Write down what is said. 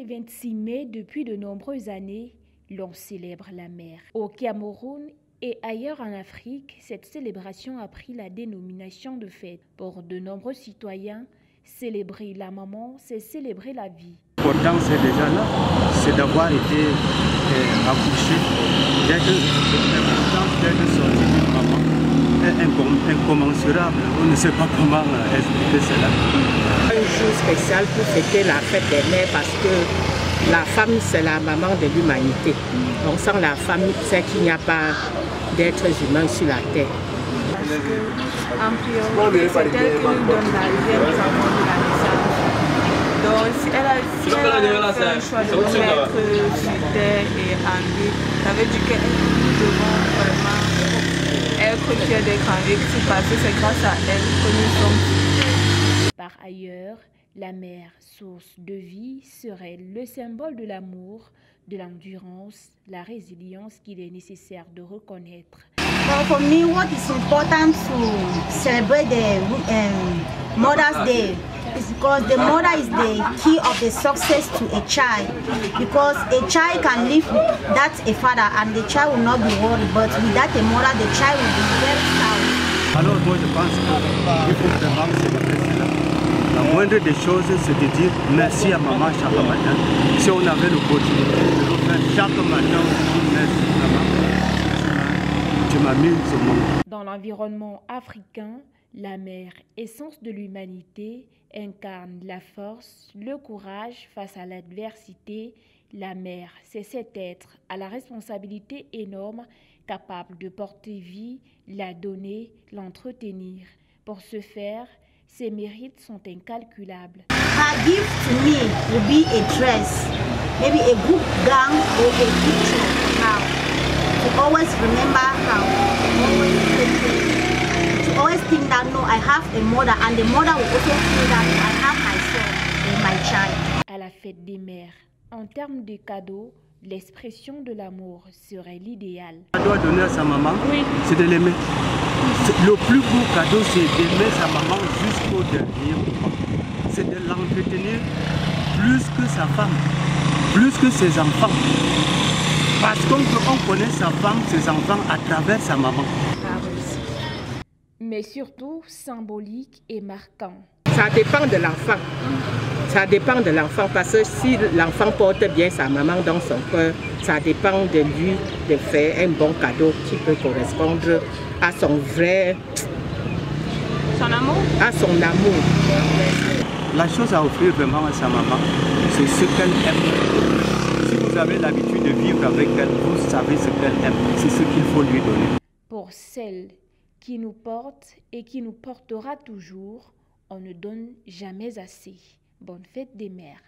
et 26 mai, depuis de nombreuses années, l'on célèbre la mère. Au Cameroun et ailleurs en Afrique, cette célébration a pris la dénomination de fête. Pour de nombreux citoyens, célébrer la maman, c'est célébrer la vie. L'important, c'est déjà là, c'est d'avoir été accouché. L'importance d'être sorti d'une maman est incommensurable. On ne sait pas comment expliquer cela. Un jour spécial pour fêter la fête des mères parce que la femme, c'est la maman de l'humanité. Donc sans la femme, c'est qu'il n'y a pas d'êtres humains sur la terre. En priorité, c'est elle qui nous donne la vie, elle nous apporte de la naissance. Donc si elle a fait un choix de nous mettre sur terre et en vie, ça veut dire que nous devons vraiment être fiers d'être en vie parce que c'est grâce à elle que nous sommes. Par ailleurs, la mère, source de vie, serait le symbole de l'amour, de l'endurance, la résilience qu'il est nécessaire de reconnaître. For me, what is important to celebrate the Mother's Day is because the mother is the key of the success to a child. Because a child can live without a father and the child will not be worried, but without a mother, the child will be very sad. Alors moi je pense qu'il faut vraiment célébrer cela. La moindre des choses, c'est de dire merci à maman chaque matin. Si on avait l'opportunité de le faire chaque matin, on dit merci maman. Tu m'as mis au monde. Dans l'environnement africain, la mère, essence de l'humanité, incarne la force, le courage face à l'adversité. La mère, c'est cet être à la responsabilité énorme, capable de porter vie, la donner, l'entretenir. Pour ce faire, ses mérites sont incalculables. Her gift to me will be a dress, maybe a good gown or a picture of her. To always remember her, to always think that no, I have a mother, and the mother will also feel that I have my son and my child. À la fête des mères, en termes de cadeaux, l'expression de l'amour serait l'idéal. On doit donner à sa maman, oui, c'est de l'aimer. Le plus beau cadeau, c'est d'aimer sa maman jusqu'au dernier moment. C'est de l'entretenir plus que sa femme, plus que ses enfants. Parce qu'on connaît sa femme, ses enfants à travers sa maman. Mais surtout symbolique et marquant. Ça dépend de l'enfant. Ça dépend de l'enfant parce que si l'enfant porte bien sa maman dans son cœur, ça dépend de lui de faire un bon cadeau qui peut correspondre à son vrai... Son amour? À son amour. La chose à offrir vraiment à sa maman, c'est ce qu'elle aime. Si vous avez l'habitude de vivre avec elle, vous savez ce qu'elle aime. C'est ce qu'il faut lui donner. Pour celle qui nous porte et qui nous portera toujours, on ne donne jamais assez. Bonne fête des mères.